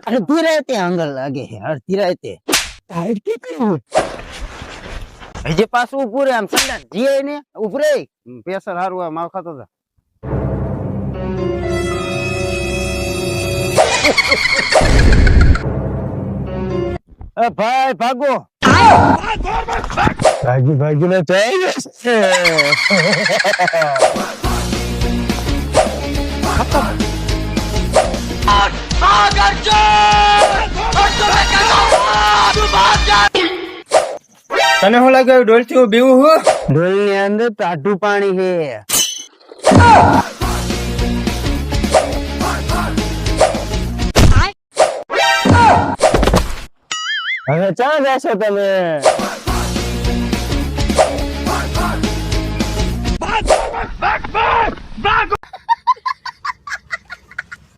અડધી રાતે આંગળ લાગે છે, અડધી રાતે ટાઈટ કેટલું હજી પાછું ઉભું રે આમ સંડા જીએ ને ઉભું રે પ્રેશર હારું આ માવ ખાતો હતા એ ભાઈ ભાગો ભાગી ભાગી ને જાય તને શું લાગે ડોલ થી હું બીવું હું ડોલ ની અંદર ટાઢું પાણી છે હવે ચા જશો તમે ભાગો